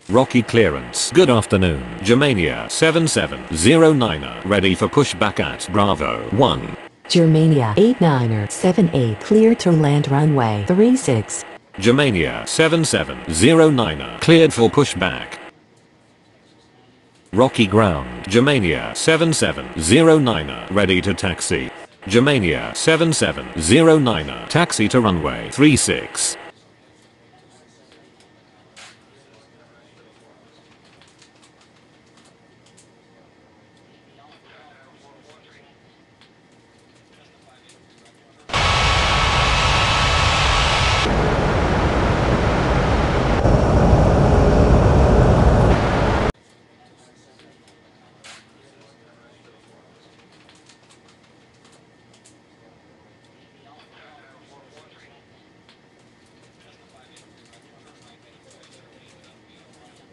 Rocky clearance. Good afternoon. Germania 7709er. Ready for pushback at Bravo 1. Germania 89er 78 cleared to land runway 36. Germania 7709er. Cleared for pushback. Rocky ground. Germania 7709er. Ready to taxi. Germania 7709er. Taxi to runway 36.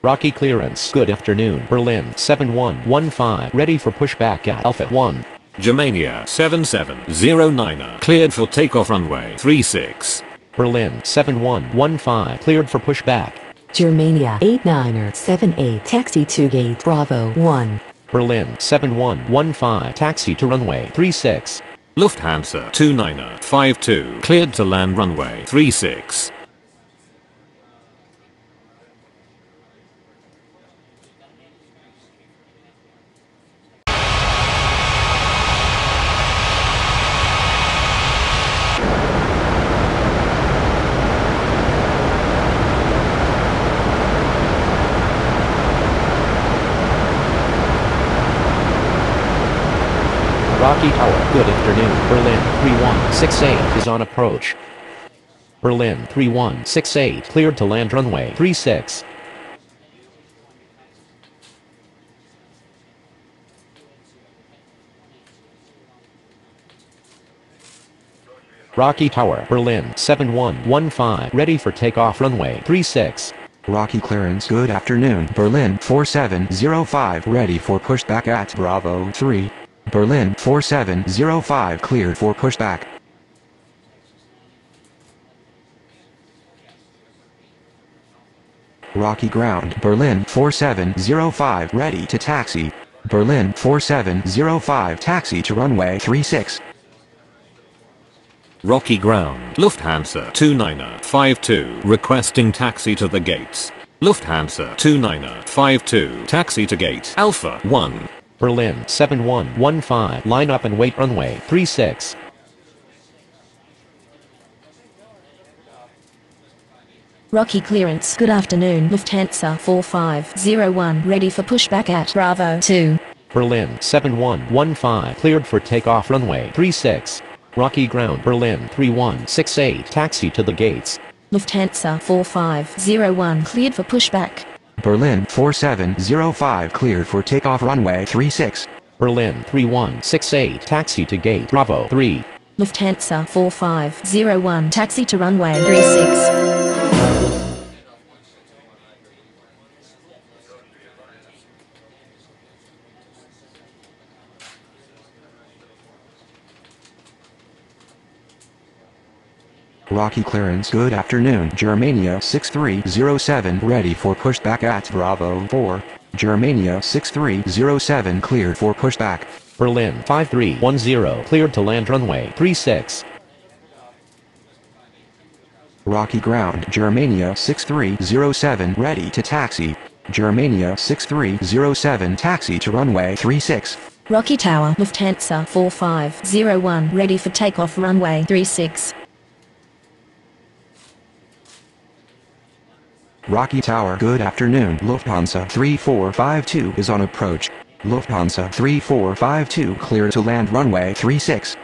Rocky clearance. Good afternoon. Berlin 7115. Ready for pushback at Alpha 1. Germania 7709er. Cleared for takeoff runway 36. Berlin 7115. Cleared for pushback. Germania 89er 78 taxi to gate Bravo 1. Berlin 7115. Taxi to runway 36. Lufthansa 29er 52. Cleared to land runway 36. Rocky Tower. Good afternoon. Berlin 3168 is on approach. Berlin 3168. Cleared to land runway 36. Rocky Tower. Berlin 7115. Ready for takeoff runway 36. Rocky clearance. Good afternoon. Berlin 4705. Ready for pushback at Bravo 3. Berlin 4705. Cleared for pushback. Rocky ground. Berlin 4705. Ready to taxi. Berlin 4705. Taxi to runway 36. Rocky ground. Lufthansa 29er 52. Requesting taxi to the gates. Lufthansa 29er 52. Taxi to gate Alpha 1. Berlin 7115. Line up and wait runway 36. Rocky clearance. Good afternoon. Lufthansa 4501. Ready for pushback at Bravo 2. Berlin 7115. Cleared for takeoff runway 36. Rocky ground. Berlin 3168. Taxi to the gates. Lufthansa 4501. Cleared for pushback. Berlin 4705. Cleared for takeoff runway 36. Berlin 3168. Taxi to gate Bravo 3. Lufthansa 4501. Taxi to runway 36. Rocky clearance. Good afternoon. Germania 6307. Ready for pushback at Bravo 4. Germania 6307. Cleared for pushback. Berlin 5310. Cleared to land runway 36. Rocky ground. Germania 6307. Ready to taxi. Germania 6307. Taxi to runway 36. Rocky Tower. Lufthansa 4501. Ready for takeoff runway 36. Rocky Tower. Good afternoon. Lufthansa 3452 is on approach. Lufthansa 3452 clear to land runway 36.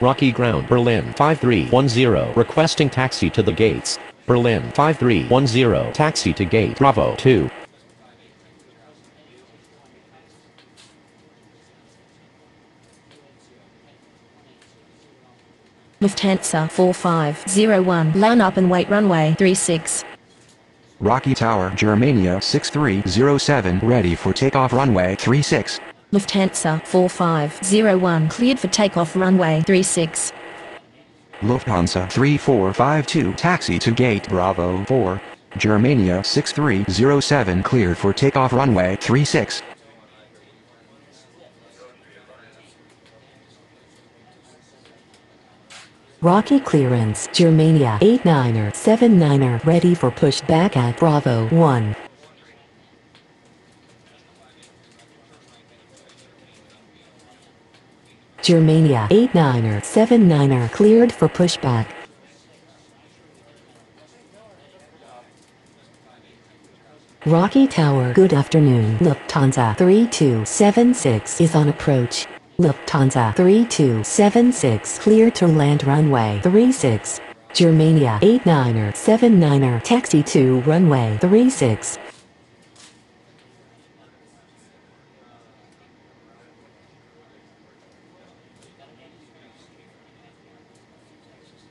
Rocky ground. Berlin 5310. Requesting taxi to the gates. Berlin 5310, taxi to gate Bravo 2. Lufthansa 4501, line up and wait runway 36. Rocky Tower, Germania 6307, ready for takeoff runway 36. Lufthansa 4501, cleared for takeoff runway 36. Lufthansa 3452, taxi to gate Bravo 4. Germania 6307, cleared for takeoff runway 36. Rocky clearance, Germania 89er ready for pushback at Bravo 1. Germania 89er cleared for pushback. Rocky Tower, good afternoon. Lufthansa 3276 is on approach. Lufthansa 3276 clear to land runway 36. Germania 89er taxi to runway 36.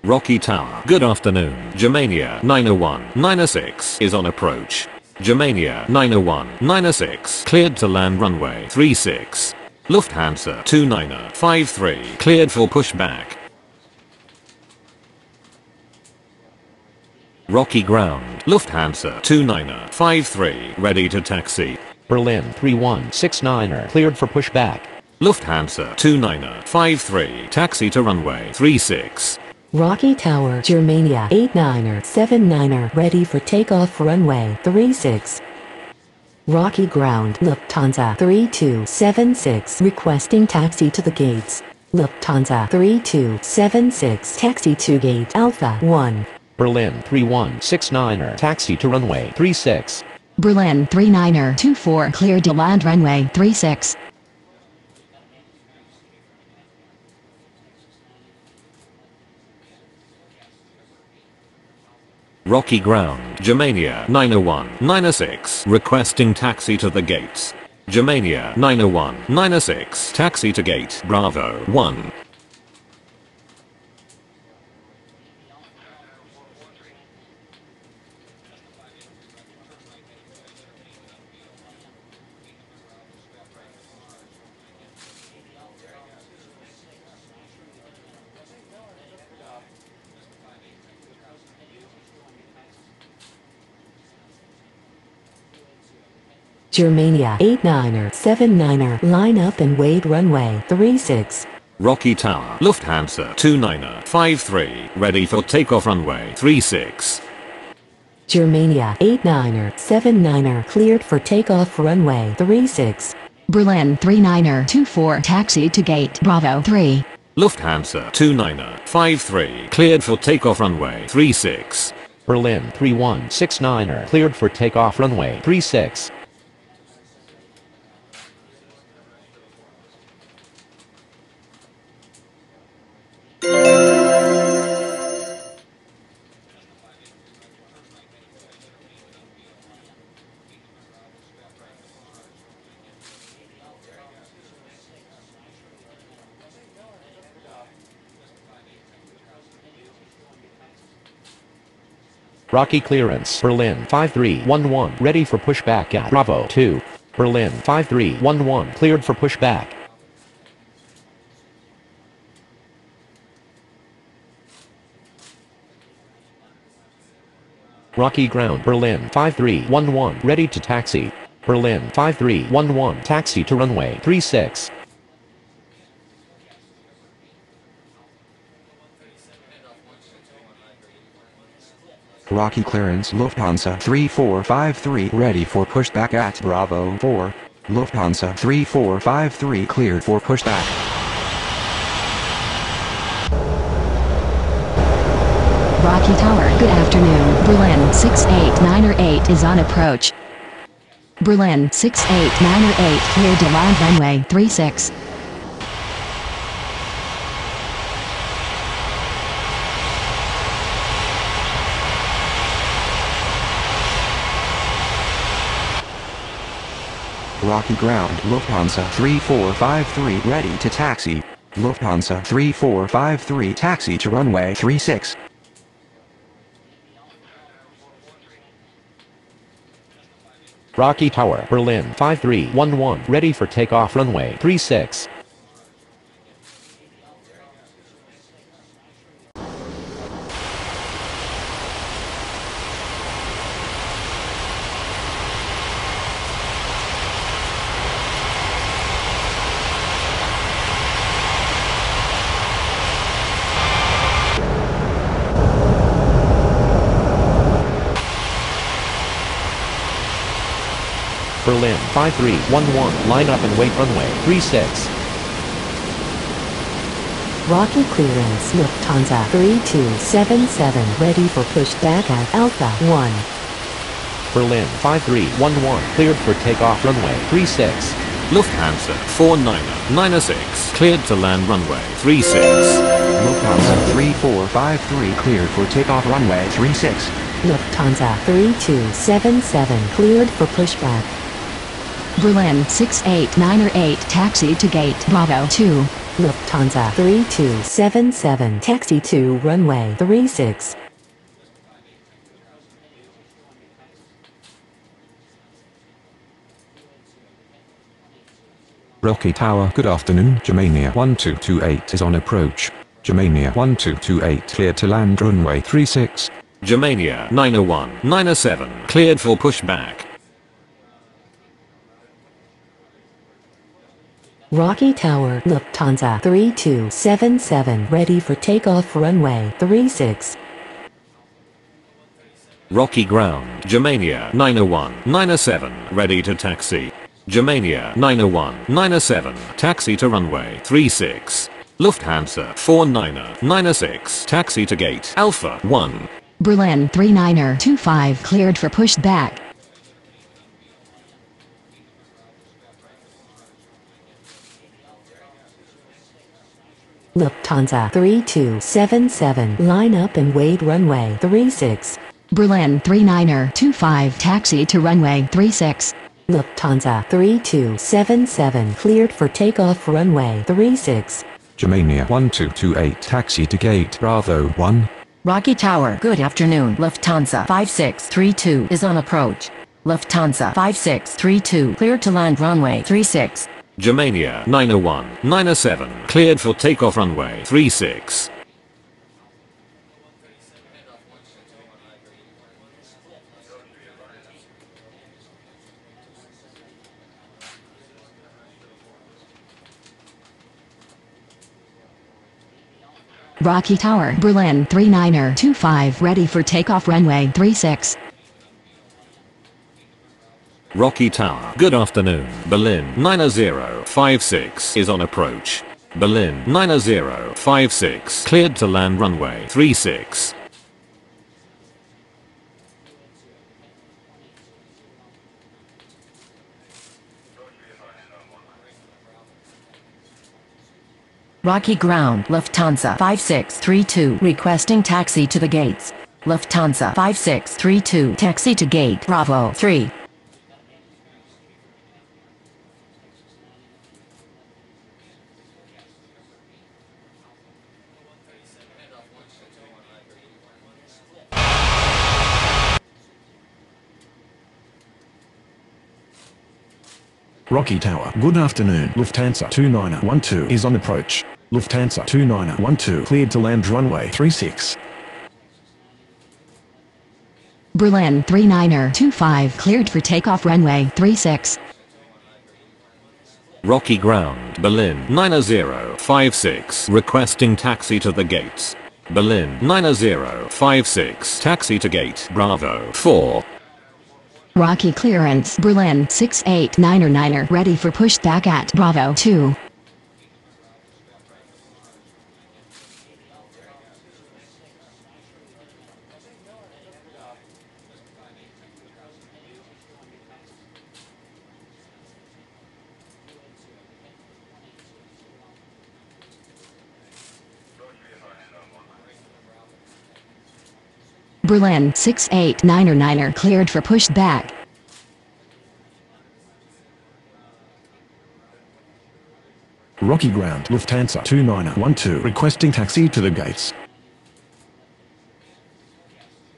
Rocky Tower, good afternoon. Germania 90196 is on approach. Germania 90196 cleared to land runway 36. Lufthansa 2953 cleared for pushback. Rocky ground, Lufthansa 2953 ready to taxi. Berlin 3169, cleared for pushback. Lufthansa 2953 taxi to runway 36. Rocky Tower, Germania 89er ready for takeoff runway 36. Rocky ground, Lufthansa 3276 requesting taxi to the gates. Lufthansa 3276 taxi to gate Alpha 1. Berlin 3169, taxi to runway 36. Berlin 3924, cleared to land runway 36. Rocky ground, Germania 90196 requesting taxi to the gates. Germania 90196 taxi to gate Bravo 1. Germania 89er line up and wait runway 36. Rocky Tower, Lufthansa 2953 ready for takeoff runway 36. Germania 89er cleared for takeoff runway 36. Berlin 3924, taxi to gate Bravo 3. Lufthansa 2953 cleared for takeoff runway 36. Berlin 3169, cleared for takeoff runway 36. Rocky clearance, Berlin 5311, ready for pushback at Bravo 2. Berlin 5311, cleared for pushback. Rocky ground, Berlin 5311, ready to taxi. Berlin 5311, taxi to runway 36. Rocky clearance, Lufthansa 3453 ready for pushback at Bravo 4. Lufthansa 3453 cleared for pushback. Rocky Tower, good afternoon. Berlin 6898 is on approach. Berlin 6898, cleared to land runway 36. Rocky ground. Lufthansa 3453 ready to taxi. Lufthansa 3453 taxi to runway 36. Rocky Tower, Berlin 5311, ready for takeoff runway 36. Berlin 5311, line up and wait runway 36. Rocky clearance. Lufthansa 3277 ready for pushback at Alpha 1. Berlin 5311, cleared for takeoff runway 36. Lufthansa 4996 cleared to land runway 36. Lufthansa 3453 cleared for takeoff runway 36. Lufthansa 3277 cleared for pushback. Berlin 68908 taxi to gate Bravo 2. Lufthansa 3277 taxi to runway 36. Rocky Tower, good afternoon. Germania 1228 is on approach. Germania 1228 cleared to land runway 36. Germania 90197 cleared for pushback. Rocky Tower. Lufthansa 3277 ready for takeoff runway 36. Rocky ground. Germania 90197 ready to taxi. Germania 90197 taxi to runway 36. Lufthansa 4996 taxi to gate Alpha 1. Berlin 3925 cleared for pushback. Lufthansa 3277 line up and wait runway 36. Berlin 3925 taxi to runway 36. Lufthansa 3277 cleared for takeoff runway 36. Germania 1228 taxi to gate Bravo 1. Rocky Tower, good afternoon. Lufthansa 5632 is on approach. Lufthansa 5632 cleared to land runway 36. Germania 90197 cleared for takeoff runway 36. Rocky Tower, Berlin 3925 ready for takeoff runway 36. Rocky Tower, good afternoon. Berlin 9056 is on approach. Berlin 9056 cleared to land runway 36. Rocky ground. Lufthansa 5632 requesting taxi to the gates. Lufthansa 5632 taxi to gate Bravo 3. Rocky Tower, good afternoon. Lufthansa 2912 is on approach. Lufthansa 2912 cleared to land runway 36. Berlin 3925 cleared for takeoff runway 36. Rocky ground. Berlin 9056 requesting taxi to the gates. Berlin 9056 taxi to gate Bravo 4. Rocky clearance. Berlin 6899 ready for pushback at Bravo 2. Berlin 6899 cleared for pushback. Rocky Ground, Lufthansa 2912, requesting taxi to the gates.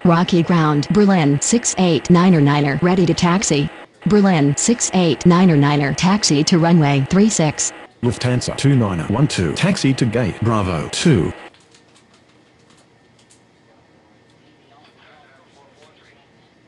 Rocky Ground, Berlin 689er, ready to taxi. Berlin 689er, taxi to runway 36. Lufthansa 2912, taxi to gate Bravo 2.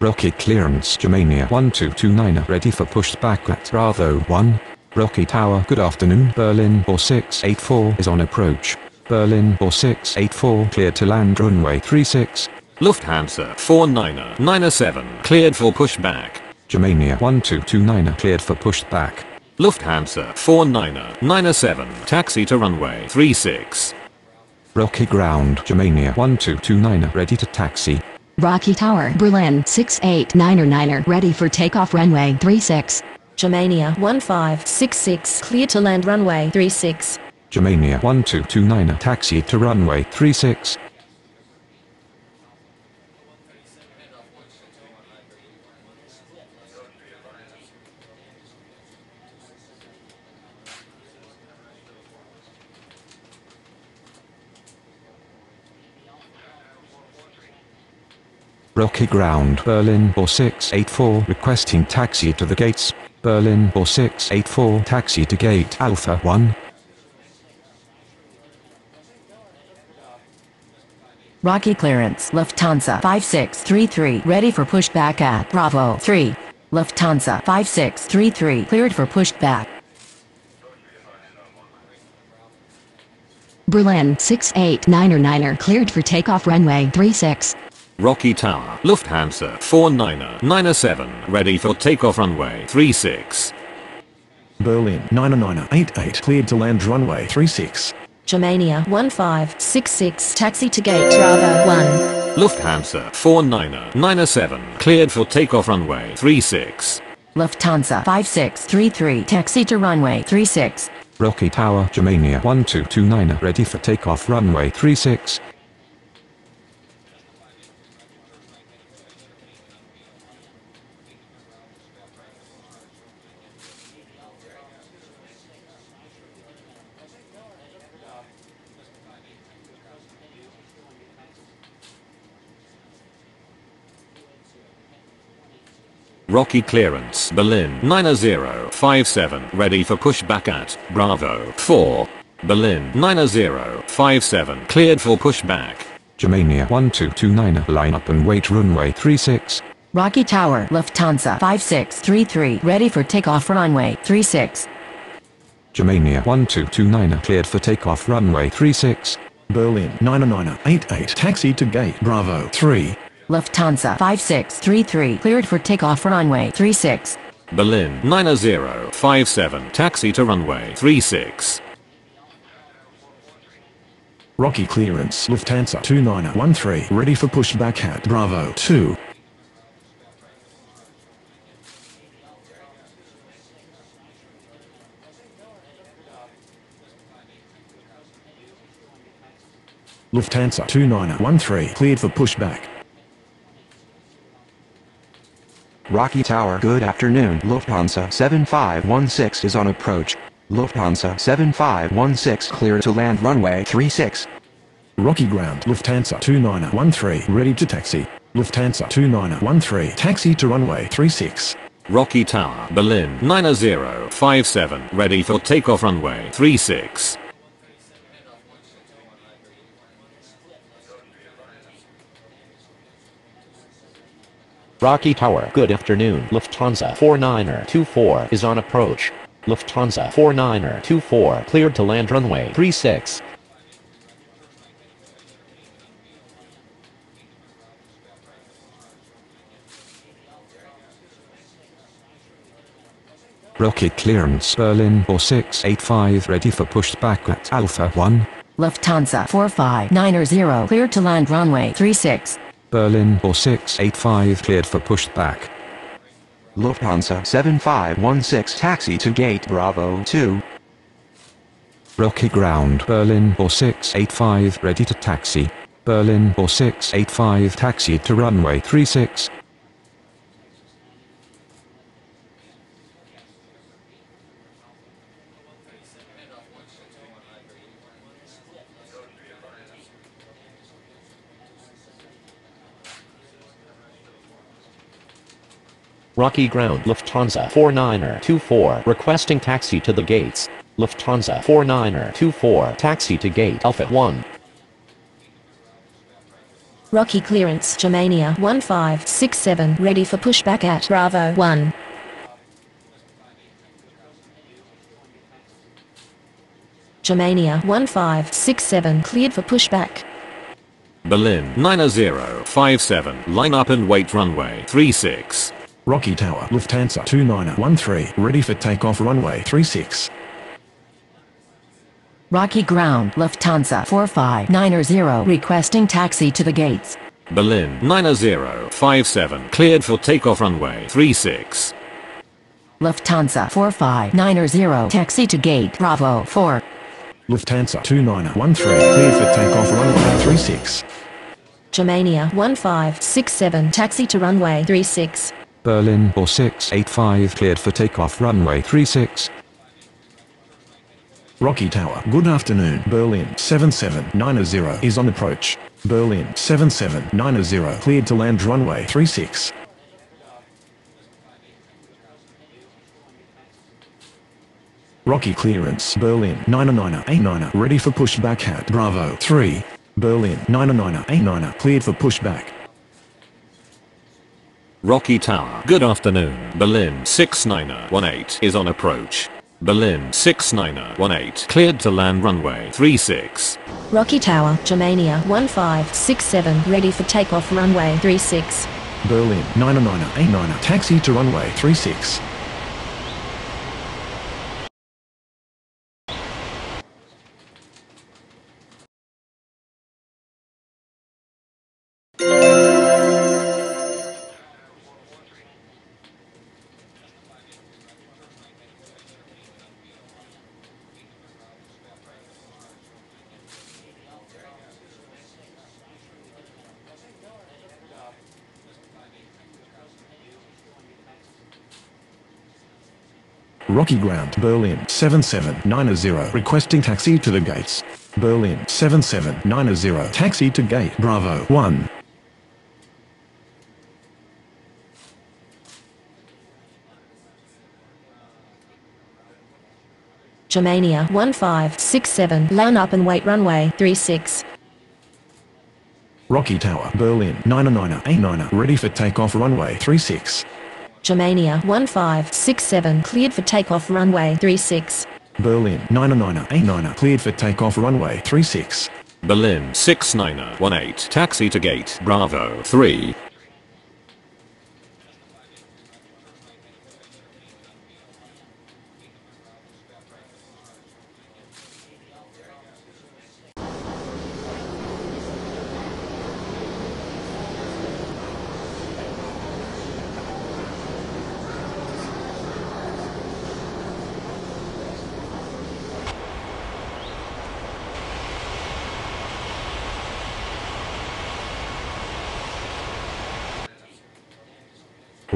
Rocky clearance Germania 1229 ready for pushback at Bravo 1. Rocky Tower, good afternoon. Berlin 4684 is on approach. Berlin 4684 cleared to land runway 36. Lufthansa 4997 cleared for pushback. Germania 1229 cleared for pushback. Lufthansa 4997 taxi to runway 36. Rocky Ground Germania 1229 ready to taxi. Rocky Tower, Berlin 689er, ready for takeoff runway 36. Germania 1566 clear to land runway 36. Germania 1229 taxi to runway 36. Rocky Ground Berlin 4684 requesting taxi to the gates. Berlin 4684 taxi to gate Alpha 1. Rocky clearance Lufthansa 5633 ready for pushback at Bravo 3. Lufthansa 5633 cleared for pushback. Berlin 689er cleared for takeoff runway 36. Rocky Tower, Lufthansa 4997 ready for takeoff runway 36. Berlin 99988 cleared to land runway 36. Germania 1566 taxi to gate Bravo 1. Lufthansa 4997 cleared for takeoff runway 36. Lufthansa 5633 taxi to runway 36. Rocky Tower Germania 1229 ready for takeoff runway 36. Rocky clearance Berlin 9057 ready for pushback at Bravo 4. Berlin 9057 cleared for pushback. Germania 1229 line up and wait runway 36. Rocky Tower Lufthansa 5633 ready for takeoff runway 36. Germania 1229 cleared for takeoff runway 36. Berlin 99988 taxi to gate Bravo 3. Lufthansa 5633 cleared for takeoff runway 36. Berlin 9057 taxi to runway 36. Rocky clearance Lufthansa 2913 ready for pushback at Bravo 2. Lufthansa 2913 cleared for pushback. Rocky Tower, good afternoon. Lufthansa 7516 is on approach. Lufthansa 7516 clear to land runway 36. Rocky Ground Lufthansa 2913 ready to taxi. Lufthansa 2913 taxi to runway 36. Rocky Tower Berlin 9057 ready for takeoff runway 36. Rocky Tower, good afternoon. Lufthansa 4924 is on approach. Lufthansa 4924 cleared to land runway 36. Rocky clearance Berlin 4685 ready for pushback at Alpha 1. Lufthansa 4590 cleared to land runway 36. Berlin 4685 cleared for pushback. Lufthansa 7516 taxi to gate Bravo 2. Rocky Ground Berlin 4685 ready to taxi. Berlin 4685 taxi to runway 36. Rocky Ground Lufthansa 49er24 requesting taxi to the gates. Lufthansa 49er24 taxi to gate Alpha 1. Rocky clearance Germania 1567 ready for pushback at Bravo 1. Germania 1567 cleared for pushback. Berlin 9057 line up and wait runway 36. Rocky Tower Lufthansa 2913 ready for takeoff runway 36. Rocky Ground Lufthansa 4590 requesting taxi to the gates. Berlin 9057 cleared for takeoff runway 36. Lufthansa 4590 taxi to gate Bravo 4. Lufthansa 2913 cleared for takeoff runway 36. Germania 1567 taxi to runway 36. Berlin 4685 cleared for takeoff runway 36. Rocky Tower, good afternoon. Berlin 7790 is on approach. Berlin 7790 cleared to land runway 36. Rocky clearance. Berlin 99989 ready for pushback at Bravo 3. Berlin 99989 cleared for pushback. Rocky Tower, good afternoon. Berlin 6918 is on approach. Berlin 6918 cleared to land runway 36. Rocky Tower Germania 1567 ready for takeoff runway 36. Berlin 99989 taxi to runway 36. Rocky Ground, Berlin 7790 requesting taxi to the gates. Berlin 7790 taxi to gate Bravo 1. Germania 1567 line up and wait runway 36. Rocky Tower, Berlin 99989 ready for takeoff runway 36. Germania 1567 cleared for takeoff runway 36. Berlin 99989 cleared for takeoff runway 36. Berlin 6918 taxi to gate Bravo 3.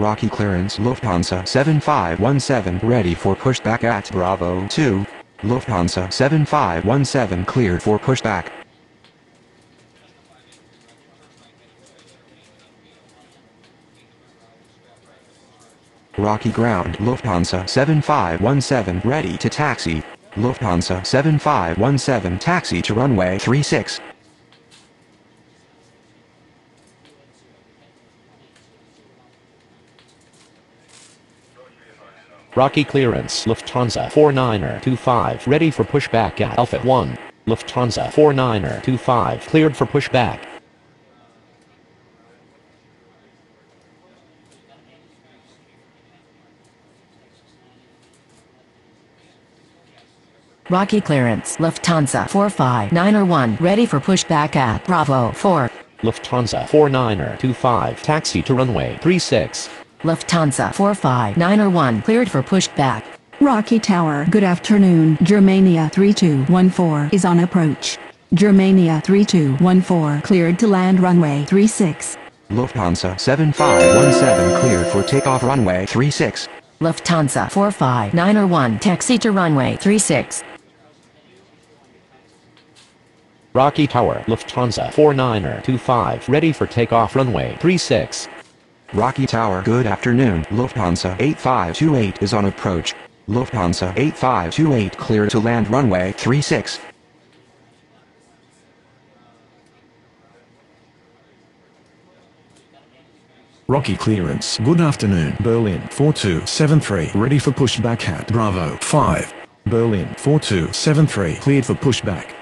Rocky clearance Lufthansa 7517 ready for pushback at Bravo 2. Lufthansa 7517 cleared for pushback. Rocky ground Lufthansa 7517 ready to taxi. Lufthansa 7517 taxi to runway 36. Rocky clearance Lufthansa 49er25 ready for pushback at Alpha 1. Lufthansa 49er25 cleared for pushback. Rocky clearance Lufthansa 459er1 ready for pushback at Bravo 4. Lufthansa 49er25 taxi to runway 36. Lufthansa 459er1 cleared for pushback. Rocky Tower, good afternoon. Germania 3214 is on approach. Germania 3214 cleared to land runway 36. Lufthansa 7517 cleared for takeoff runway 36. Lufthansa 459er1 taxi to runway 36. Rocky Tower Lufthansa 49er25 ready for takeoff runway 36. Rocky Tower, good afternoon. Lufthansa 8528 is on approach. Lufthansa 8528 clear to land runway 36. Rocky clearance, good afternoon. Berlin 4273 ready for pushback at Bravo 5. Berlin 4273 cleared for pushback.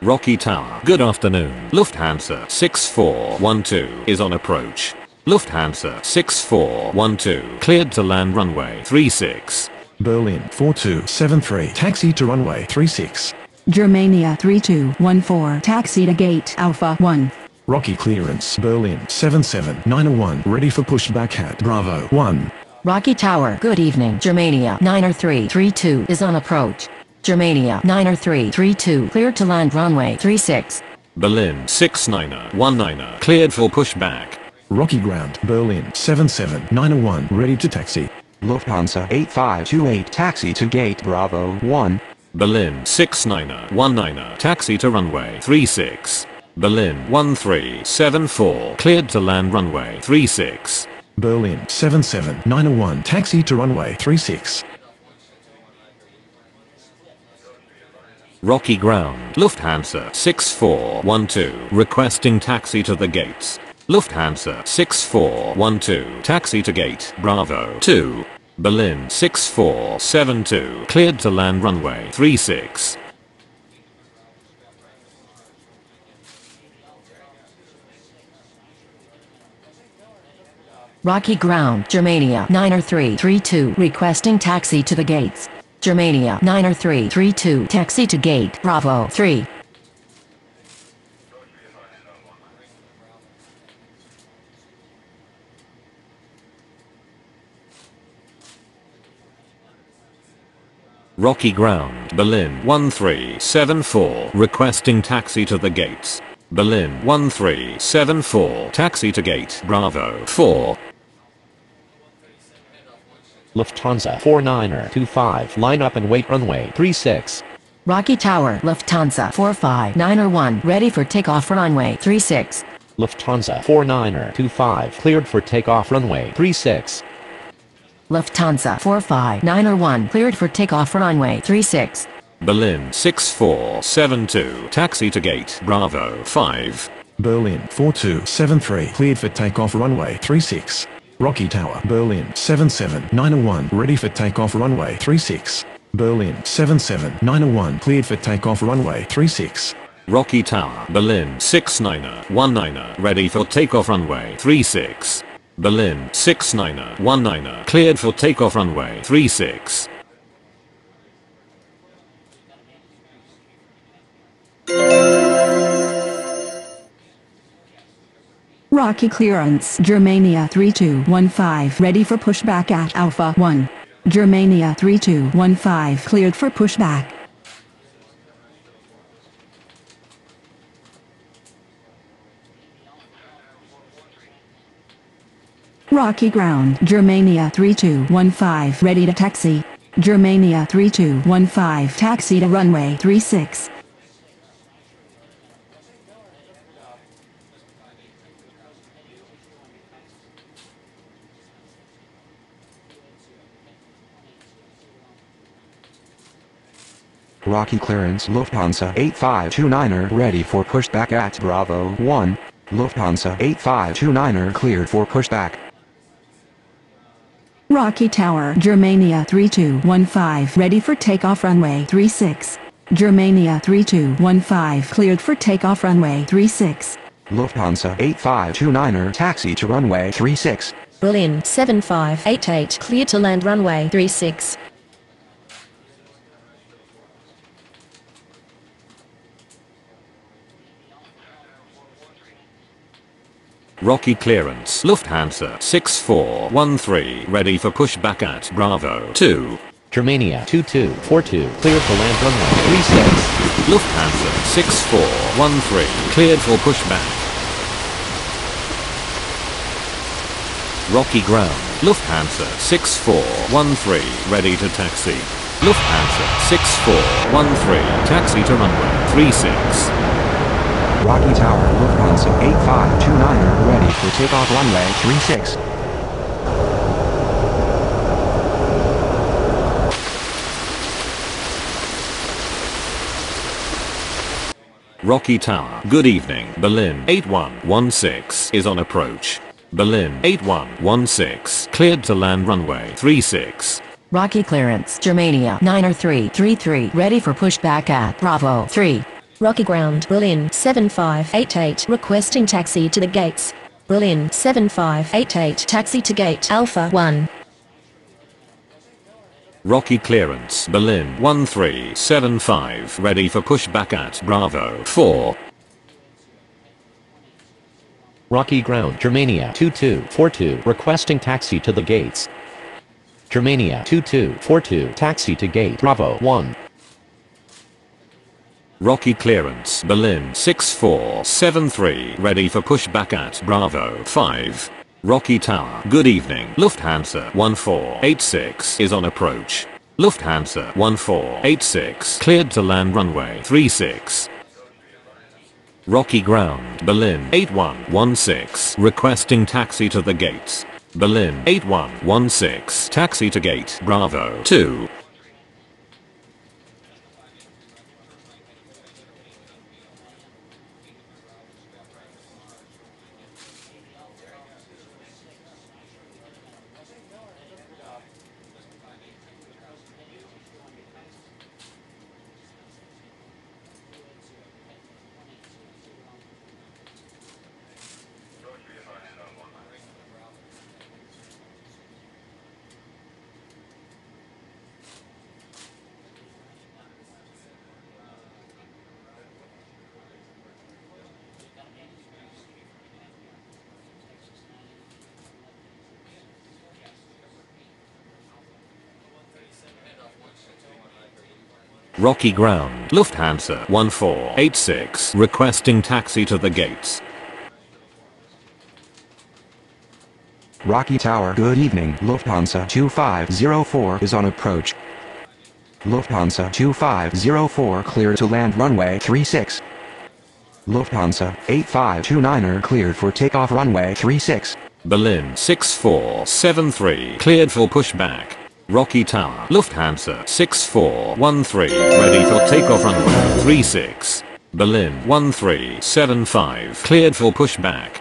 Rocky Tower, good afternoon. Lufthansa 6412 is on approach. Lufthansa 6412 cleared to land runway 36. Berlin 4273 taxi to runway 36. Germania 3214 taxi to gate Alpha 1. Rocky clearance, Berlin 77901 ready for pushback at Bravo 1. Rocky Tower, good evening. Germania 90332 is on approach. Germania 90332 cleared to land runway 36. Berlin 6919 cleared for pushback. Rocky ground, Berlin 77901 ready to taxi. Lufthansa 8528 taxi to gate Bravo 1. Berlin 6919 taxi to runway 36. Berlin 1374 cleared to land runway 36. Berlin 77901 taxi to runway 36. Rocky ground, Lufthansa 6412 requesting taxi to the gates. Lufthansa 6412 taxi to gate Bravo 2. Berlin 6472 cleared to land runway 36. Rocky ground, Germania 90332 requesting taxi to the gates. Germania 90332 taxi to gate Bravo 3. Rocky ground, Berlin 1374 requesting taxi to the gates. Berlin 1374 taxi to gate Bravo 4. Lufthansa 4925 line up and wait runway 36. Rocky Tower, Lufthansa 45901 ready for takeoff runway 36. Lufthansa 4925 cleared for takeoff runway 36. Lufthansa 45901 cleared for takeoff runway 36. Berlin 6472 taxi to gate Bravo 5. Berlin 4273 cleared for takeoff runway 36. Rocky Tower, Berlin 77901 ready for takeoff runway 36. Berlin 77901 cleared for takeoff runway 36. Rocky Tower, Berlin 6919 ready for takeoff runway 36. Berlin 6919 cleared for takeoff runway 36. Rocky clearance, Germania 3215 ready for pushback at Alpha 1. Germania 3215 cleared for pushback. Rocky ground, Germania 3215 ready to taxi. Germania 3215 taxi to runway 36. Rocky clearance, Lufthansa 8529er ready for pushback at Bravo 1. Lufthansa 8529er cleared for pushback. Rocky Tower, Germania 3215 ready for takeoff runway 36. Germania 3215 cleared for takeoff runway 36. Lufthansa 8529er taxi to runway 36. Berlin 7588 clear to land runway 36. Rocky clearance, Lufthansa 6413 ready for pushback at Bravo 2. Germania 2242 cleared to land runway 36. Lufthansa 6413 cleared for pushback. Rocky ground, Lufthansa 6413 ready to taxi. Lufthansa 6413 taxi to runway 36. Rocky Tower, Lufthansa 8529er, ready for takeoff runway 36. Rocky Tower, good evening. Berlin 8116 is on approach. Berlin 8116, cleared to land runway 36. Rocky clearance. Germania 90333, ready for pushback at Bravo 3. Rocky ground. Berlin 7588, requesting taxi to the gates. Berlin 7588, taxi to gate Alpha 1. Rocky clearance. Berlin 1375, ready for pushback at Bravo 4. Rocky ground. Germania 2242, requesting taxi to the gates. Germania 2242, taxi to gate Bravo 1. Rocky clearance. Berlin 6473, ready for pushback at Bravo 5. Rocky Tower, good evening. Lufthansa 1486 is on approach. Lufthansa 1486, cleared to land runway 36. Rocky ground. Berlin 8116, requesting taxi to the gates. Berlin 8116, taxi to gate Bravo 2. Rocky ground. Lufthansa 1486, requesting taxi to the gates. Rocky Tower, good evening. Lufthansa 2504 is on approach. Lufthansa 2504, cleared to land runway 36. Lufthansa 8529er, cleared for takeoff runway 36. Berlin 6473, cleared for pushback. Rocky Tower, Lufthansa 6413, ready for takeoff runway 36. Berlin 1375, cleared for pushback.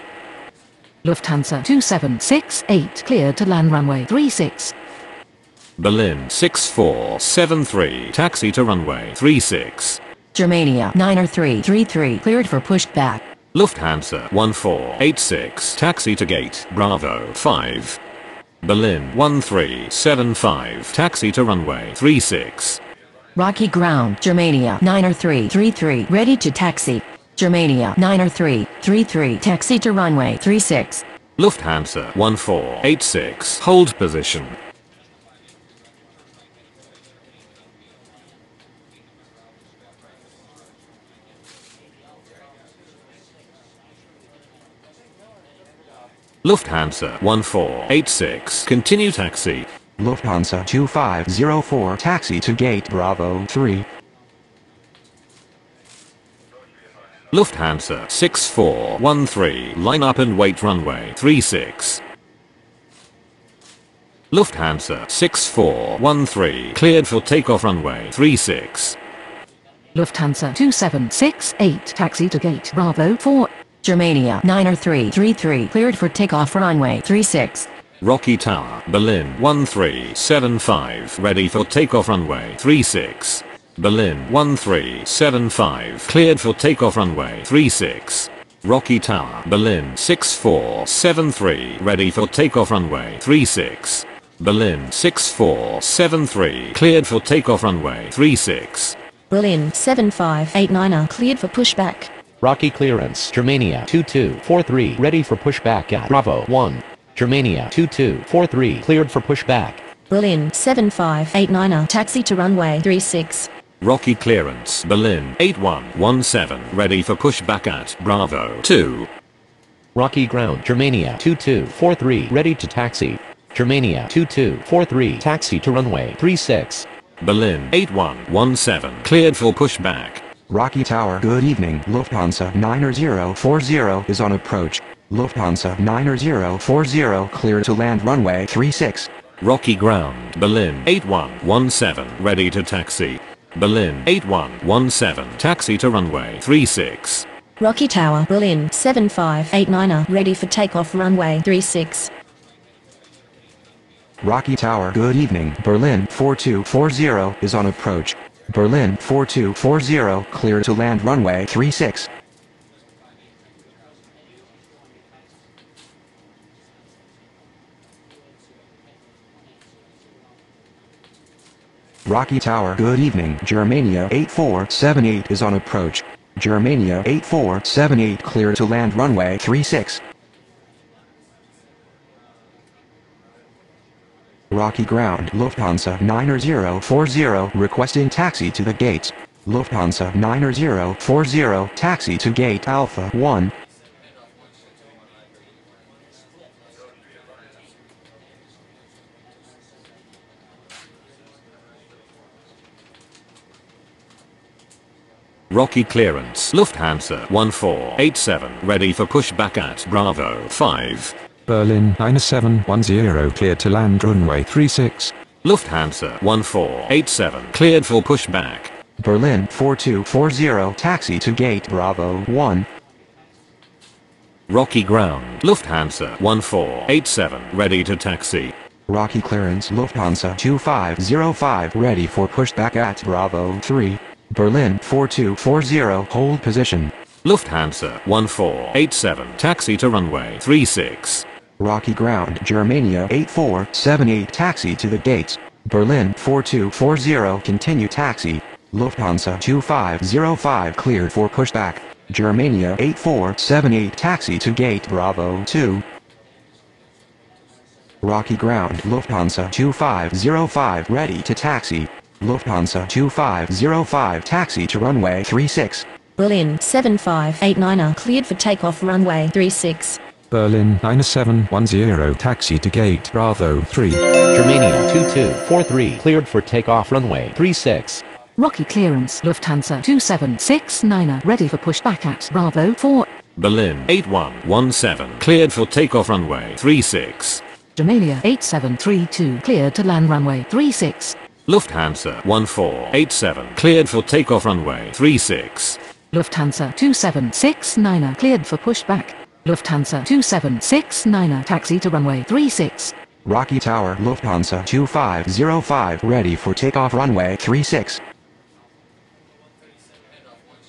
Lufthansa 2768, cleared to land runway 36. Berlin 6473, taxi to runway 36. Germania 90333, cleared for pushback. Lufthansa 1486, taxi to gate Bravo 5. Berlin 1375, taxi to runway 36. Rocky ground. Germania 90333, ready to taxi. Germania 90333, taxi to runway 36. Lufthansa 1486, hold position. Lufthansa 1486, continue taxi. Lufthansa 2504, taxi to gate Bravo 3. Lufthansa 6413, line up and wait runway 36. Lufthansa 6413, cleared for takeoff runway 36. Lufthansa 2768, taxi to gate Bravo 4. Germania 90333, cleared for takeoff runway 36. Rocky Tower, Berlin 1375, ready for takeoff runway 36. Berlin 1375, cleared for takeoff runway 36. Rocky Tower, Berlin 6473, ready for takeoff runway 36. Berlin 6473, cleared for takeoff runway 36. Berlin 7589er, cleared for pushback. Rocky clearance. Germania 2243, ready for pushback at Bravo 1. Germania 2243, cleared for pushback. Berlin 7589er, taxi to runway 36. Rocky clearance. Berlin 8117, ready for pushback at Bravo 2. Rocky ground. Germania 2243, ready to taxi. Germania 2243, taxi to runway 36. Berlin 8117, cleared for pushback. Rocky Tower. Good evening. Lufthansa 90040 is on approach. Lufthansa 90040 clear to land runway 36. Rocky Ground, Berlin 8117, ready to taxi. Berlin 8117, taxi to runway 36. Rocky Tower, Berlin 7589er, ready for takeoff runway 36. Rocky Tower. Good evening. Berlin 4240 is on approach. Berlin 4240 clear to land runway 36. Rocky Tower. Good evening. Germania 8478 is on approach. Germania 8478 clear to land runway 36. Rocky Ground. Lufthansa 90040 requesting taxi to the gates. Lufthansa 90040 taxi to gate Alpha 1. Rocky clearance. Lufthansa 1487, ready for pushback at Bravo 5. Berlin 9710 cleared to land runway 36. Lufthansa 1487, cleared for pushback. Berlin 4240 taxi to gate Bravo 1. Rocky Ground. Lufthansa 1487, ready to taxi. Rocky clearance. Lufthansa 2505 ready for pushback at Bravo 3. Berlin 4240 hold position. Lufthansa 1487, taxi to runway 36. Rocky Ground. Germania 8478 taxi to the gates. Berlin 4240 continue taxi. Lufthansa 2505 cleared for pushback. Germania 8478 taxi to gate Bravo 2. Rocky Ground. Lufthansa 2505 ready to taxi. Lufthansa 2505 taxi to runway 36. Berlin 7589er, cleared for takeoff runway 36. Berlin 9710 taxi to gate Bravo 3. Germania 2243 cleared for takeoff runway 36. Rocky clearance. Lufthansa 2769er, ready for pushback at Bravo 4. Berlin 8117, cleared for takeoff runway 36. Germania 8732, cleared to land runway 36. Lufthansa 1487, cleared for takeoff runway 36. Lufthansa 2769er, cleared for pushback. Lufthansa 2769er, taxi to runway 36. Rocky Tower. Lufthansa 2505 ready for takeoff runway 36.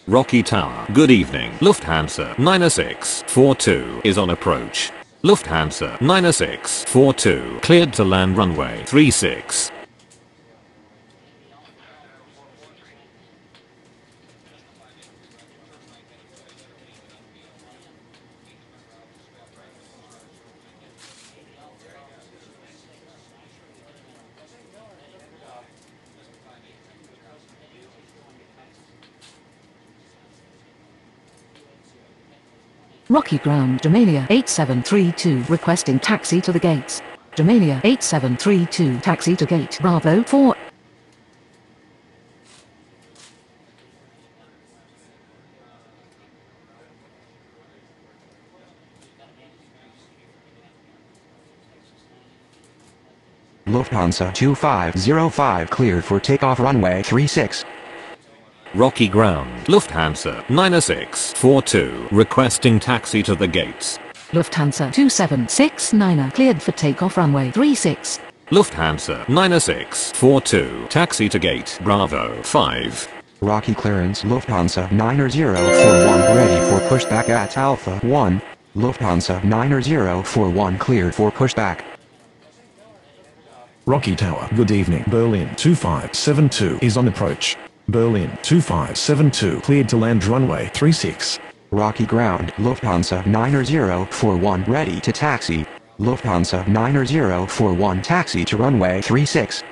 Rocky Tower. Good evening. Lufthansa 90642 is on approach. Lufthansa 90642, cleared to land runway 36. Rocky Ground. Germania 8732, requesting taxi to the gates. Germania 8732, taxi to gate Bravo 4. Lufthansa 2505 cleared for takeoff runway 36. Rocky Ground. Lufthansa 90642, requesting taxi to the gates. Lufthansa 2769er, cleared for takeoff runway 36. Lufthansa 90642, taxi to gate Bravo 5. Rocky clearance. Lufthansa 90041 ready for pushback at Alpha 1. Lufthansa 90041 cleared for pushback. Rocky Tower. Good evening. Berlin 2572 is on approach. Berlin 2572 cleared to land runway 36. Rocky Ground. Lufthansa 90041 ready to taxi. Lufthansa 90041 taxi to runway 36.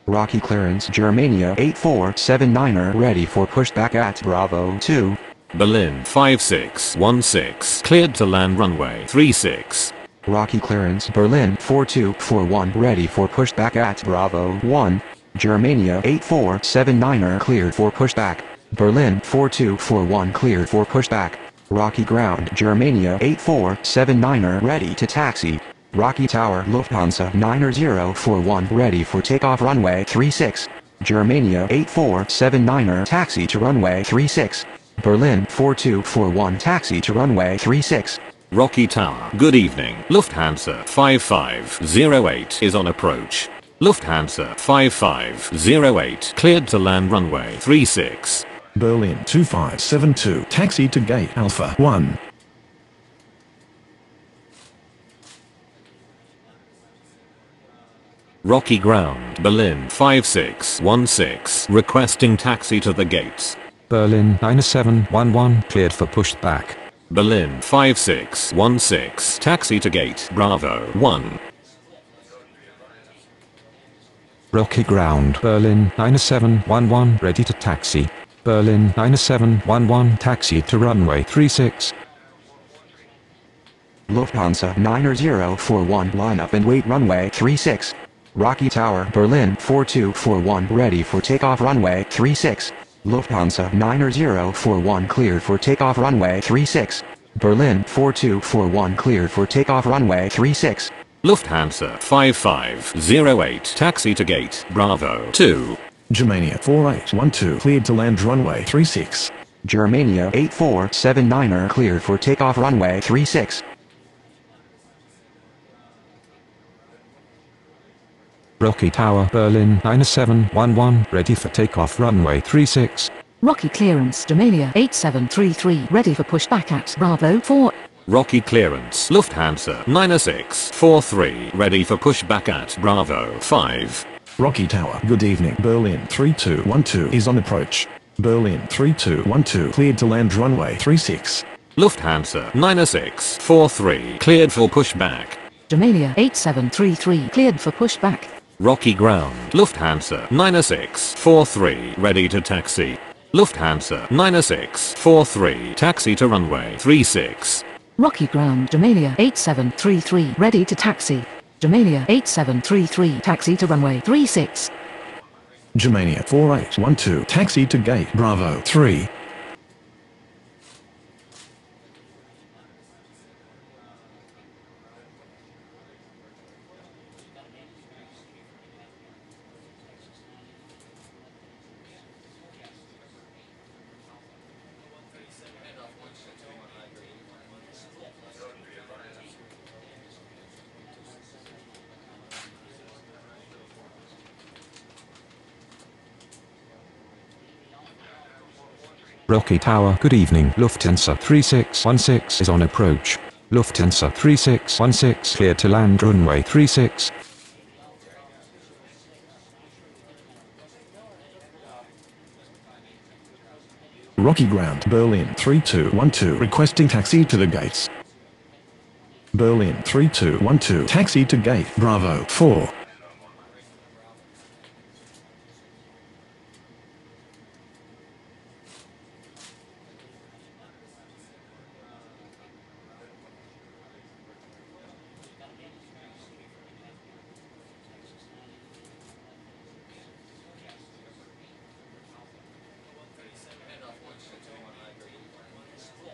Rocky clearance. Germania 8479er ready for pushback at Bravo 2. Berlin 5616, cleared to land runway 36. Rocky clearance. Berlin 4241 ready for pushback at Bravo 1. Germania 8479er cleared for pushback. Berlin 4241 cleared for pushback. Rocky ground Germania 8479er ready to taxi. Rocky Tower Lufthansa 9041 ready for takeoff runway 36. Germania 8479er taxi to runway 36. Berlin 4241 taxi to runway 36. Rocky Tower. Good evening. Lufthansa 5508 is on approach. Lufthansa 5508 cleared to land runway 36. Berlin 2572 taxi to gate Alpha 1. Rocky ground. Berlin 5616 requesting taxi to the gates. Berlin 9711 cleared for pushback. Berlin 5616 taxi to gate Bravo 1. Rocky ground. Berlin 9711 ready to taxi. Berlin 9711 taxi to runway 36. Lufthansa 9041 line up and wait runway 36. Rocky Tower Berlin 4241 ready for takeoff runway 36. Lufthansa 9041 cleared for takeoff runway 36. Berlin 4241 cleared for takeoff runway 36. Lufthansa 5508 taxi to gate Bravo 2. Germania 4812 cleared to land runway 36. Germania 8479er cleared for takeoff runway 36. Rocky Tower Berlin 9711 ready for takeoff runway 36. Rocky clearance Germania 8733 ready for pushback at Bravo 4. Rocky clearance Lufthansa 9643 ready for pushback at Bravo 5. Rocky Tower. Good evening. Berlin 3212 is on approach. Berlin 3212 cleared to land runway 36. Lufthansa 9643 cleared for pushback. Germania 8733 cleared for pushback. Rocky ground. Lufthansa 9643 ready to taxi. Lufthansa 9643 taxi to runway 36. Rocky ground Germania 8733 ready to taxi. Germania 8733 taxi to runway 36. Germania 4812 taxi to gate Bravo 3. Rocky Tower. Good evening. Lufthansa 3616 is on approach. Lufthansa 3616 cleared to land runway 36. Rocky ground. Berlin 3212 requesting taxi to the gates. Berlin 3212 taxi to gate Bravo 4.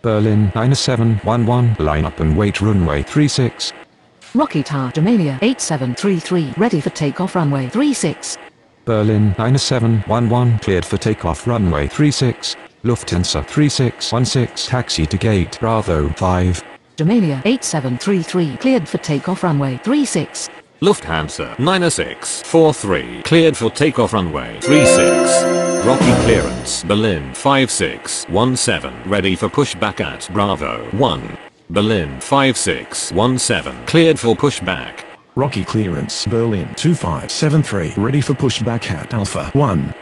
Berlin 9711 line up and wait runway 36. Rocky Tower Germania 8733 ready for takeoff runway 36. Berlin 9711 cleared for takeoff runway 36. Lufthansa 3616 taxi to gate Bravo 5. Germania 8733 cleared for takeoff runway 36. Lufthansa 9643 cleared for takeoff runway 36. Rocky clearance Berlin 5617 ready for pushback at Bravo 1. Berlin 5617 cleared for pushback. Rocky clearance Berlin 2573 ready for pushback at Alpha 1.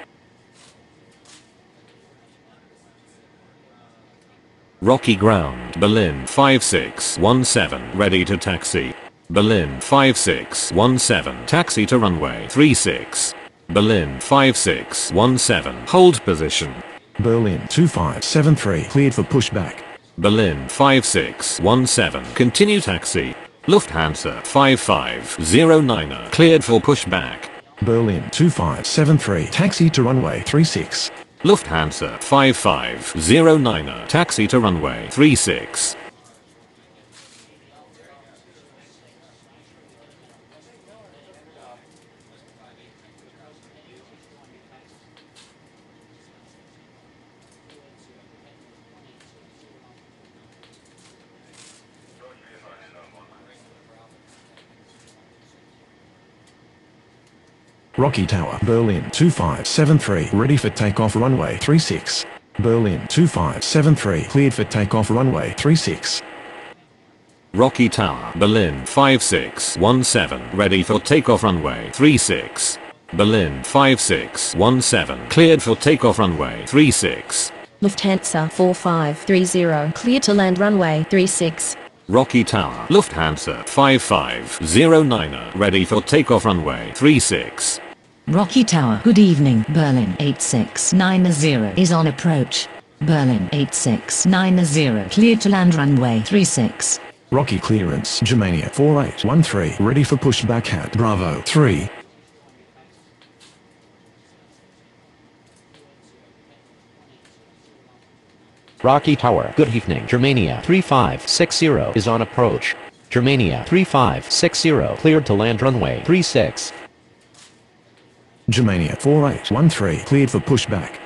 Rocky ground Berlin 5617 ready to taxi. Berlin 5617 taxi to runway 36. Berlin 5617 hold position. Berlin 2573 cleared for pushback. Berlin 5617 continue taxi. Lufthansa 5509 cleared for pushback. Berlin 2573, taxi to runway 36. Lufthansa 5509er, taxi to runway 36. Rocky Tower, Berlin 2573, ready for takeoff runway 36. Berlin 2573, cleared for takeoff runway 36. Rocky Tower, Berlin 5617, ready for takeoff runway 36. Berlin 5617, cleared for takeoff runway 36. Lufthansa 4530, clear to land runway 36. Rocky Tower, Lufthansa 5509er, ready for takeoff runway 36. Rocky Tower, good evening. Berlin 8690 is on approach. Berlin 8690, clear to land runway 36. Rocky clearance, Germania 4813, ready for pushback at Bravo 3. Rocky Tower, good evening. Germania 3560 is on approach. Germania 3560, cleared to land runway 36. Germania 4813, cleared for pushback.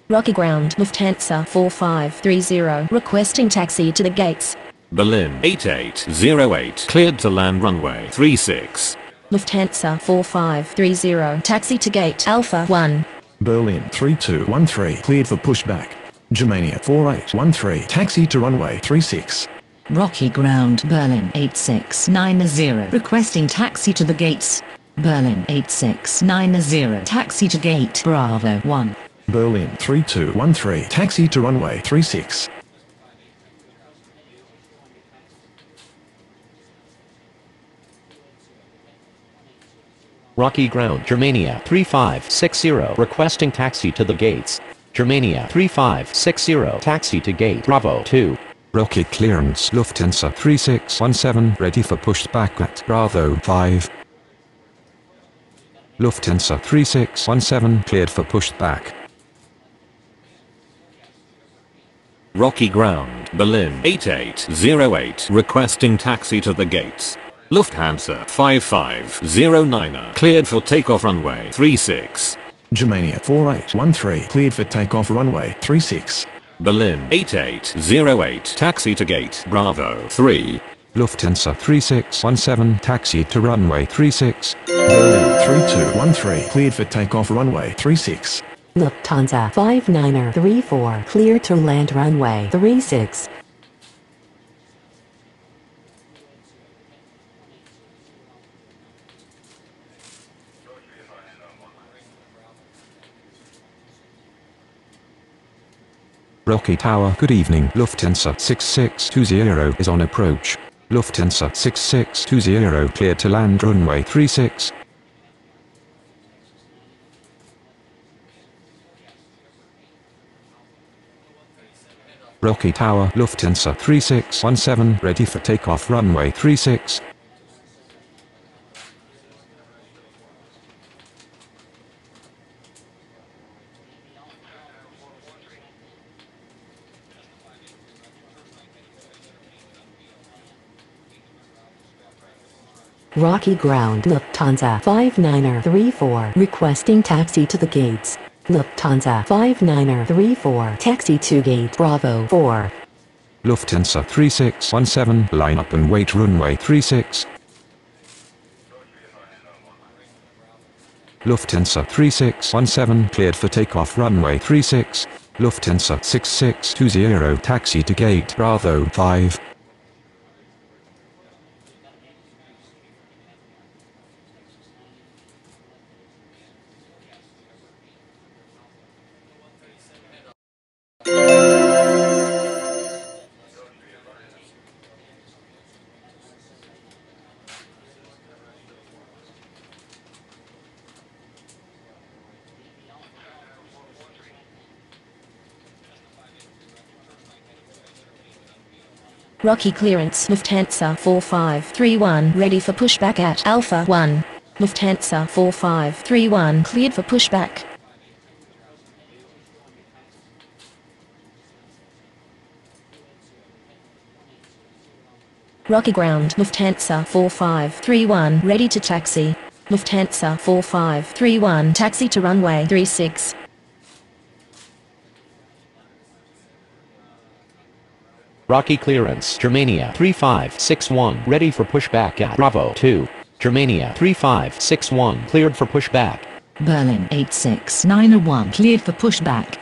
Rocky ground, Lufthansa 4530, requesting taxi to the gates. Berlin 8808, cleared to land runway 36. Lufthansa 4530, taxi to gate Alpha 1. Berlin 3213, cleared for pushback. Germania 4813, taxi to runway 36. Rocky ground, Berlin 8690, requesting taxi to the gates. Berlin 8690, taxi to gate Bravo 1. Berlin 3213, taxi to runway 36. Rocky ground, Germania 3560, requesting taxi to the gates. Germania 3560, taxi to gate Bravo 2. Rocky clearance, Lufthansa 3617, ready for pushback at Bravo 5. Lufthansa 3617, cleared for pushback. Rocky ground, Berlin 8808, requesting taxi to the gates. Lufthansa 5509er, cleared for takeoff runway 36. Germania 4813, cleared for takeoff runway 36. Berlin 8808, taxi to gate Bravo 3. Lufthansa 3617, taxi to runway 36. Berlin 3213, cleared for takeoff runway 36. Lufthansa 5934, clear to land runway 36. Rocky Tower, good evening. Lufthansa 6620 is on approach. Lufthansa 6620, cleared to land runway 36. Rocky Tower, Lufthansa 3617, ready for takeoff runway 36. Rocky ground, Lufthansa 5934, requesting taxi to the gates. Lufthansa 5934, taxi to gate Bravo 4. Lufthansa 3617, line up and wait runway 36. Lufthansa 3617, cleared for takeoff runway 36. Lufthansa 6620, taxi to gate Bravo 5. Rocky clearance. Lufthansa 4531 ready for pushback at Alpha 1. Lufthansa 4531 cleared for pushback. Rocky ground. Lufthansa 4531 ready to taxi. Lufthansa 4531 taxi to runway 36. Rocky clearance. Germania 3561 ready for pushback at Bravo 2. Germania 3561 cleared for pushback. Berlin 86901 cleared for pushback.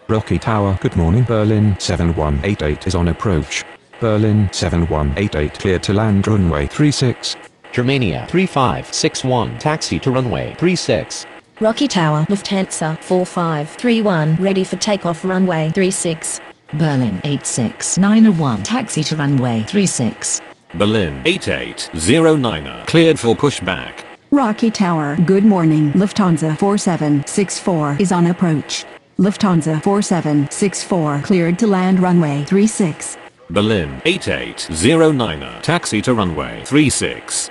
Rocky Tower, good morning. Berlin 7188 is on approach. Berlin 7188 cleared to land runway 36. Germania 3561 taxi to runway 36. Rocky Tower. Lufthansa 4531 ready for takeoff runway 36. Berlin 86901 taxi to runway 36. Berlin 8809 cleared for pushback. Rocky Tower, good morning. Lufthansa 4764 is on approach. Lufthansa 4764 cleared to land runway 36. Berlin 8809 taxi to runway 36.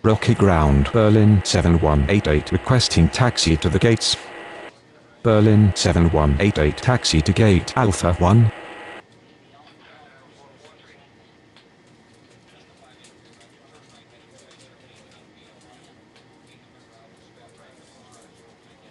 Rocky ground. Berlin 7188 requesting taxi to the gates. Berlin 7188 taxi to gate Alpha 1.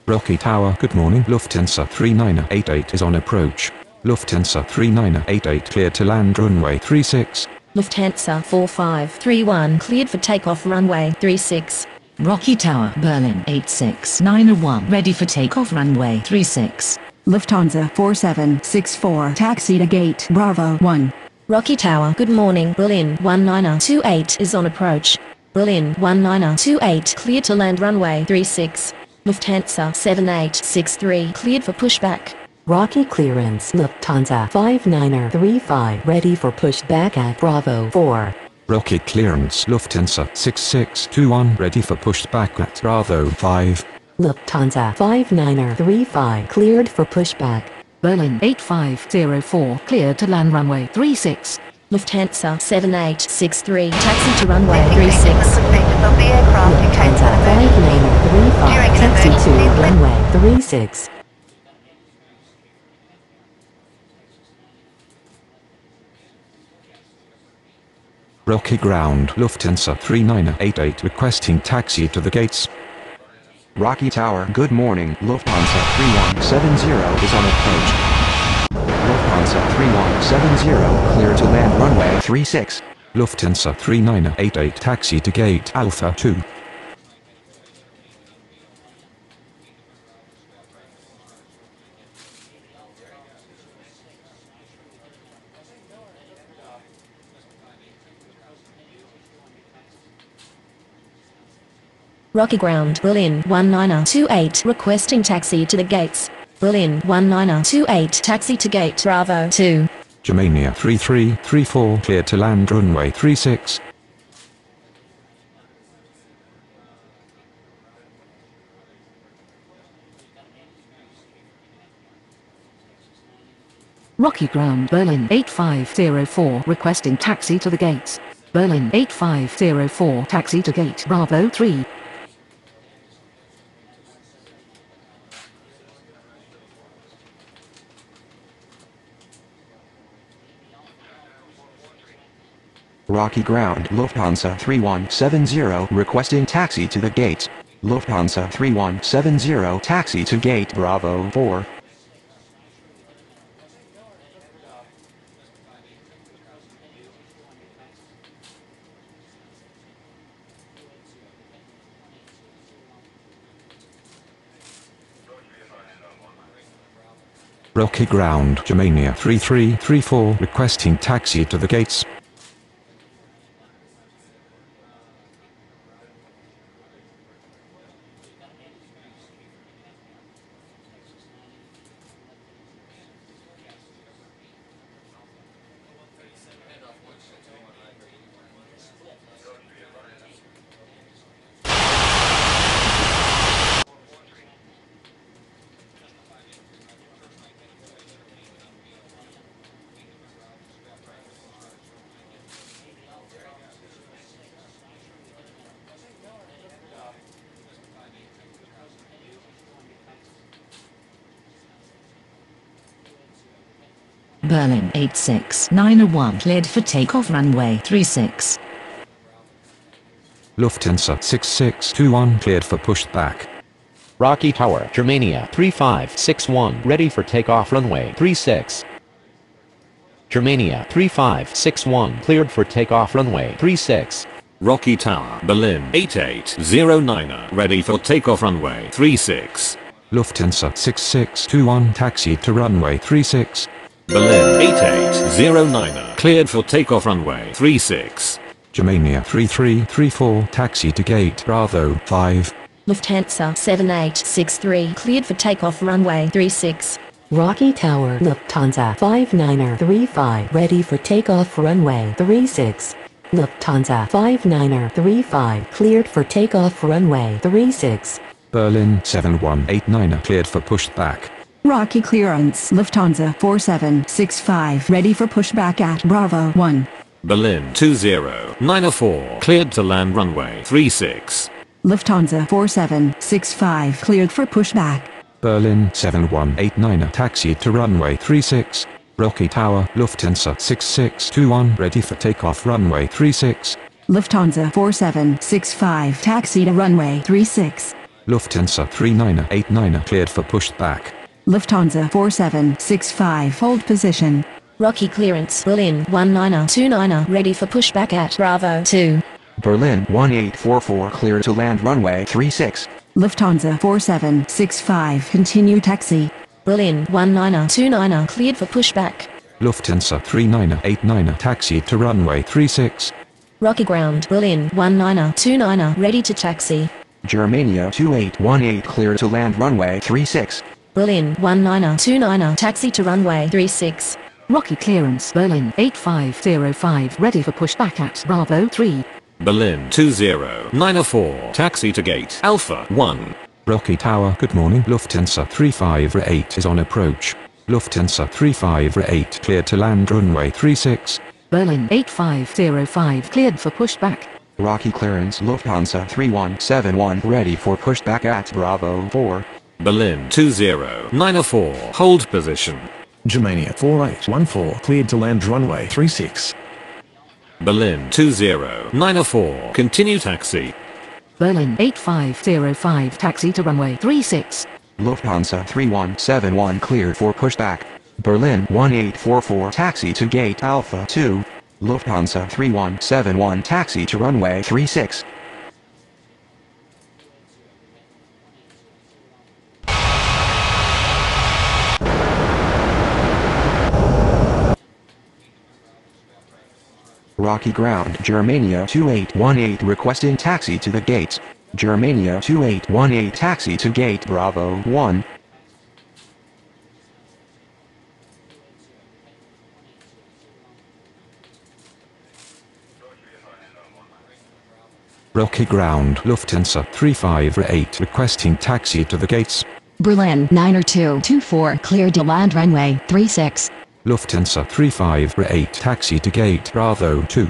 Rocky Tower, good morning. Lufthansa 3988 is on approach. Lufthansa 3988 cleared to land runway 36. Lufthansa 4531 cleared for takeoff runway 36. Rocky Tower, Berlin 86901 ready for takeoff runway 36. Lufthansa 4764 taxi to gate Bravo 1. Rocky Tower, good morning. Berlin 1928 is on approach. Berlin 1928 cleared to land runway 36. Lufthansa 7863 cleared for pushback. Rocky clearance. Lufthansa 5935 ready for pushback at Bravo 4. Rocky clearance. Lufthansa 6621 ready for pushback at Bravo 5. Lufthansa 5935 cleared for pushback. Berlin 8504 cleared to land runway 36. Lufthansa 7863 taxi to runway 36. Lufthansa 5935 taxi to runway 36. Rocky ground. Lufthansa 3988 requesting taxi to the gates. Rocky Tower, good morning. Lufthansa 3170 is on approach. Lufthansa 3170 clear to land runway 36. Lufthansa 3988 taxi to gate Alpha 2. Rocky ground. Berlin 1928 requesting taxi to the gates. Berlin 1928 taxi to gate Bravo 2. Germania 3334 cleared to land runway 36. Rocky ground. Berlin 8504 requesting taxi to the gates. Berlin 8504 taxi to gate Bravo 3. Rocky ground. Lufthansa 3170 requesting taxi to the gates. Lufthansa 3170 taxi to gate Bravo 4. Rocky ground. Germania 3334 requesting taxi to the gates. Berlin 86901 cleared for takeoff runway 36. Lufthansa 6621 cleared for pushback. Rocky Tower, Germania 3561 ready for takeoff runway 36. Germania 3561 cleared for takeoff runway 36. Rocky Tower, Berlin 8809 ready for takeoff runway 36. Lufthansa 6621 taxi to runway 36. Berlin 8809 cleared for takeoff runway 36. Germania 3334 taxi to gate Bravo 5. Lufthansa 7863 cleared for takeoff runway 36. Rocky Tower, Lufthansa 5935 ready for takeoff runway 36. Lufthansa 5935 cleared for takeoff runway 36. Berlin 7189 cleared for pushback. Rocky clearance, Lufthansa 4765 ready for pushback at Bravo 1. Berlin 2094 cleared to land runway 36. Lufthansa 4765 cleared for pushback. Berlin 7189 taxi to runway 36. Rocky Tower, Lufthansa 6621 ready for takeoff runway 36. Lufthansa 4765 taxi to runway 36. Lufthansa 3989 cleared for pushback. Lufthansa 4765 hold position. Rocky clearance, Berlin 1929 ready for pushback at Bravo 2. Berlin 1844 clear to land runway 36. Lufthansa 4765 continue taxi. Berlin 1929 cleared for pushback. Lufthansa 3989 taxi to runway 36. Rocky ground, Berlin 1929 ready to taxi. Germania 2818 clear to land runway 36. Berlin 1929 taxi to runway 36. Rocky clearance, Berlin 8505 ready for pushback at Bravo 3. Berlin 2094 taxi to gate Alpha 1. Rocky Tower, good morning. Lufthansa 358 is on approach. Lufthansa 358 cleared to land runway 36. Berlin 8505 cleared for pushback. Rocky clearance, Lufthansa 3171 ready for pushback at Bravo 4. Berlin 2094 hold position. Germania 4814 cleared to land runway 36. Berlin 2094 continue taxi. Berlin 8505 taxi to runway 36. Lufthansa 3171 cleared for pushback. Berlin 1844 taxi to gate Alpha 2. Lufthansa 3171 taxi to runway 36. Rocky ground, Germania 2818 requesting taxi to the gates. Germania 2818 taxi to gate Bravo 1. Rocky ground, Lufthansa 358 requesting taxi to the gates. Berlin 90224 cleared to land runway 36. Lufthansa 358 taxi to gate Bravo 2.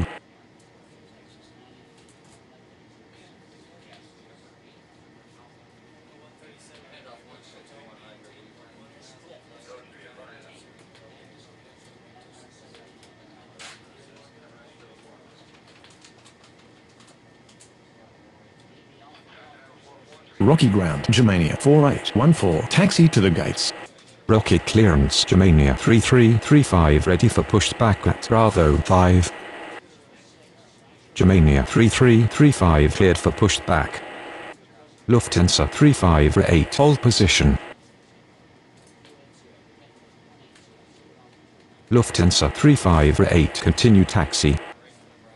Rocky ground, Germania 4814 taxi to the gates. Rocky clearance, Germania 3335 ready for pushback at Bravo 5. Germania 3335 cleared for pushback. Lufthansa 358 hold position. Lufthansa 358 continue taxi.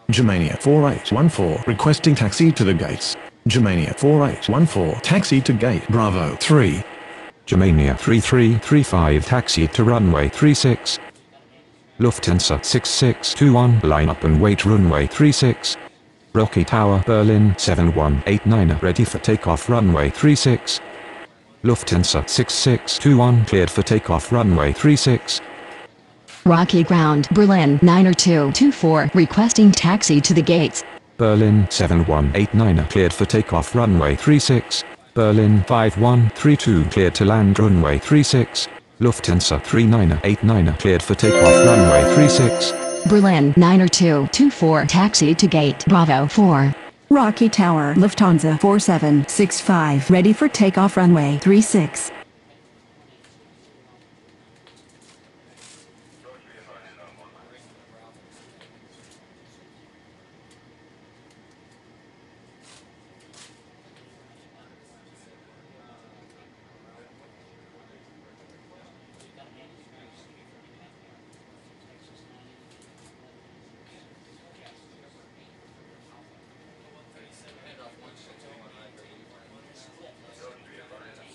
Germania 4814 requesting taxi to the gates. Germania 4814 taxi to gate Bravo 3. Germania 3335 taxi to runway 36. Lufthansa 6621 line up and wait runway 36. Rocky Tower, Berlin 7189 ready for takeoff runway 36. Lufthansa 6621 cleared for takeoff runway 36. Rocky ground, Berlin 90224 requesting taxi to the gates. Berlin 7189 cleared for takeoff runway 36. Berlin 5132 cleared to land runway 36. Lufthansa 3989 cleared for takeoff runway 36. Berlin 90224 taxi to gate Bravo 4. Rocky Tower, Lufthansa 4765, ready for takeoff runway 36.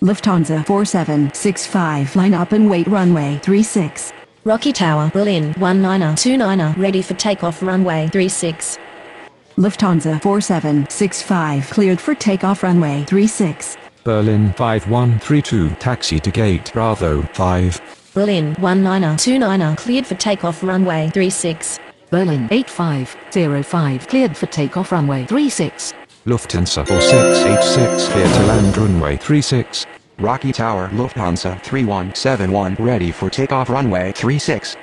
Lufthansa 4765, line up and wait runway 36. Rocky Tower, Berlin 1929, ready for takeoff runway 36. Lufthansa 4765, cleared for takeoff runway 36. Berlin 5132 taxi to gate Bravo 5. Berlin 1929, cleared for takeoff runway 36. Berlin 8505 cleared for takeoff runway 36. Lufthansa 4686 cleared to land runway 36. Rocky Tower, Lufthansa 3171, ready for takeoff runway 36.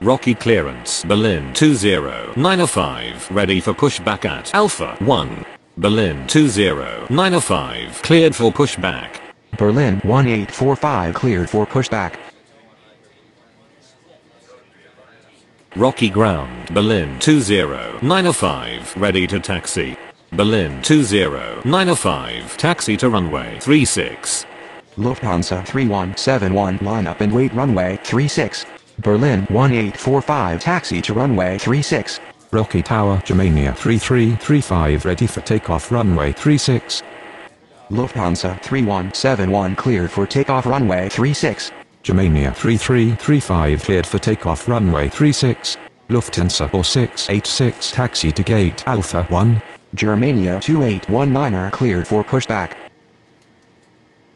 Rocky clearance, Berlin 2095, ready for pushback at Alpha 1. Berlin 2095, cleared for pushback. Berlin 1845, cleared for pushback. Rocky ground, Berlin 2095, ready to taxi. Berlin 2095, taxi to runway 36. Lufthansa 3171, line up and wait runway 36. Berlin 1845, taxi to runway 36. Rocky Tower, Germania 3335 ready for takeoff runway 36. Lufthansa 3171, cleared for takeoff runway 36. Germania 3335 cleared for takeoff runway 36. Lufthansa 4686 taxi to gate Alpha 1. Germania 2819 cleared for pushback.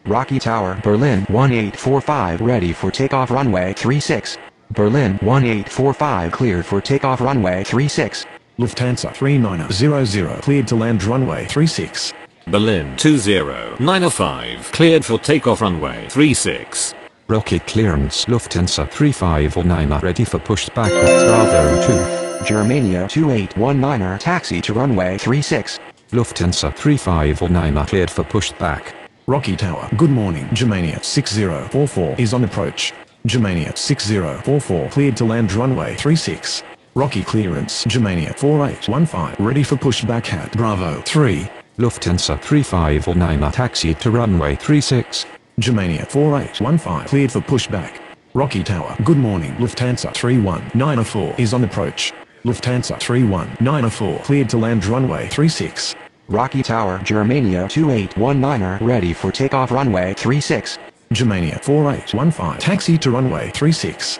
Rocky Tower, Berlin 1845, ready for takeoff runway 36. Berlin 1845, cleared for takeoff runway 36. Lufthansa 3900 cleared to land runway 36. Berlin 2095, cleared for takeoff runway 36. Rocket clearance Lufthansa 3509 ready for pushback at Bravo 2. Germania 2819 taxi to runway 36. Lufthansa 3509 cleared for pushback. Rocky Tower, good morning. Germania 6044 is on approach. Germania 6044 cleared to land runway 36. Rocky clearance, Germania 4815 ready for pushback at Bravo 3. Lufthansa 3509 taxi to runway 36. Germania 4815 cleared for pushback. Rocky Tower, good morning. Lufthansa 3194 is on approach. Lufthansa 3194 cleared to land runway 36. Rocky Tower, Germania 2819 ready for takeoff runway 36. Germania 4815 taxi to runway 36.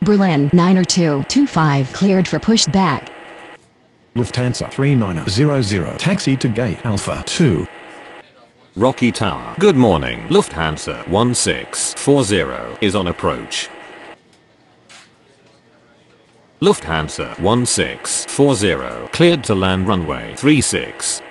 Berlin 90225 cleared for pushback. Lufthansa 3900 taxi to gate Alpha 2. Rocky Tower, good morning. Lufthansa 1640 is on approach. Lufthansa 1640 cleared to land runway 36.